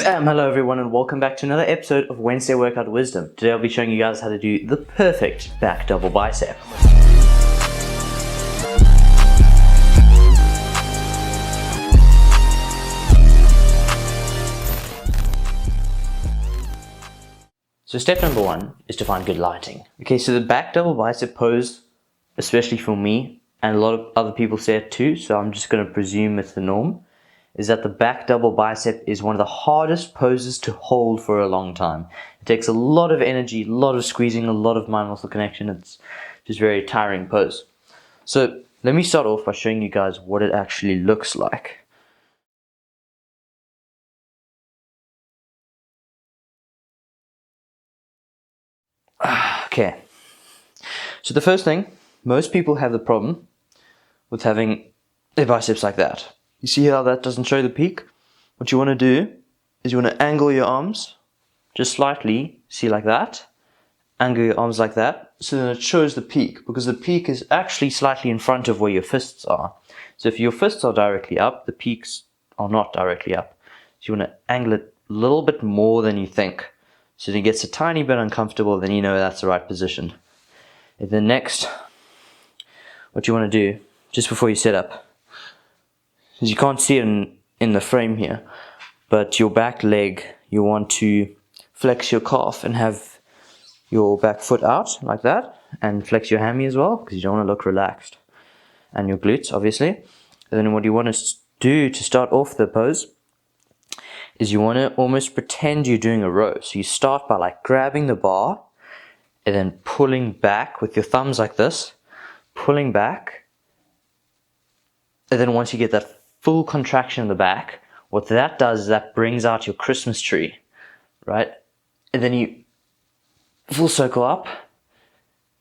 Hello everyone and welcome back to another episode of Wednesday Workout Wisdom. Today I'll be showing you guys how to do the perfect back double bicep. So step number one is to find good lighting. Okay, so the back double bicep pose, especially for me, and a lot of other people say it too, so I'm just going to presume it's the norm, is that the back double bicep is one of the hardest poses to hold for a long time. It takes a lot of energy, a lot of squeezing, a lot of mind muscle connection. It's just a very tiring pose. So let me start off by showing you guys what it actually looks like. Okay, so the first thing, most people have the problem with having their biceps like that. You see how that doesn't show the peak? What you want to do is you want to angle your arms just slightly, see, like that. Angle your arms like that, so then it shows the peak, because the peak is actually slightly in front of where your fists are. So if your fists are directly up, the peaks are not directly up. So you want to angle it a little bit more than you think. So then it gets a tiny bit uncomfortable, then you know that's the right position. And then next, what you want to do, just before you set up, is you can't see it in the frame here, but your back leg, you want to flex your calf and have your back foot out like that, and flex your hammy as well, because you don't want to look relaxed, and your glutes obviously. And then what you want to do to start off the pose is you want to almost pretend you're doing a row. So you start by like grabbing the bar and then pulling back with your thumbs like this, pulling back, and then once you get that full contraction in the back, what that does is that brings out your Christmas tree, right? And then you full circle up,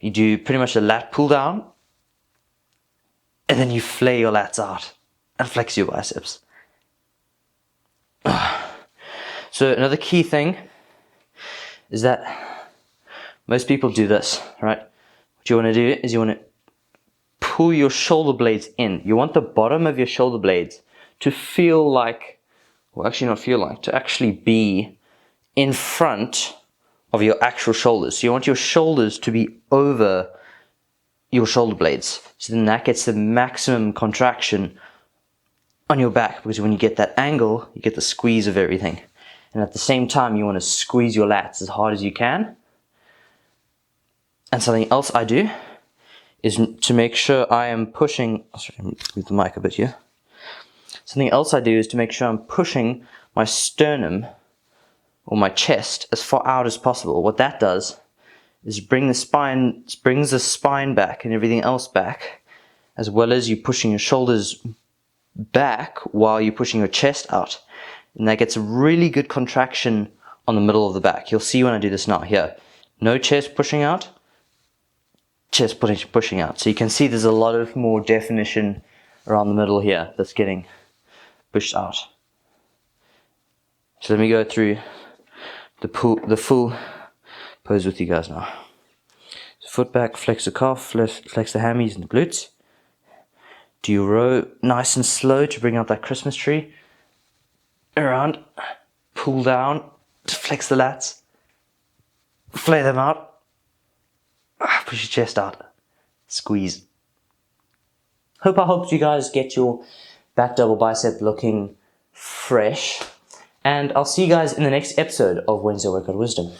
you do pretty much a lat pull down, and then you flare your lats out and flex your biceps. So another key thing is that most people do this, right? What you want to do is you want to pull your shoulder blades in. You want the bottom of your shoulder blades to feel like, well, actually not feel like, to actually be in front of your actual shoulders. So you want your shoulders to be over your shoulder blades. So then that gets the maximum contraction on your back, because when you get that angle, you get the squeeze of everything. And at the same time, you want to squeeze your lats as hard as you can. And something else I do is to make sure I am pushing, sorry, move the mic a bit here. Something else I do is to make sure I'm pushing my sternum or my chest as far out as possible. What that does is brings the spine back and everything else back, as well as you pushing your shoulders back while you're pushing your chest out. And that gets a really good contraction on the middle of the back. You'll see when I do this now. Here, no chest pushing out, chest pushing out. So you can see there's a lot of more definition around the middle here that's getting pushed out. So let me go through the full pose with you guys now. So foot back, flex the calf, flex the hammies and the glutes. Do your row nice and slow to bring out that Christmas tree. Around, pull down to flex the lats, flare them out, push your chest out, squeeze. Hope I helped you guys get your back double bicep looking fresh. And I'll see you guys in the next episode of Wednesday Workout Wisdom.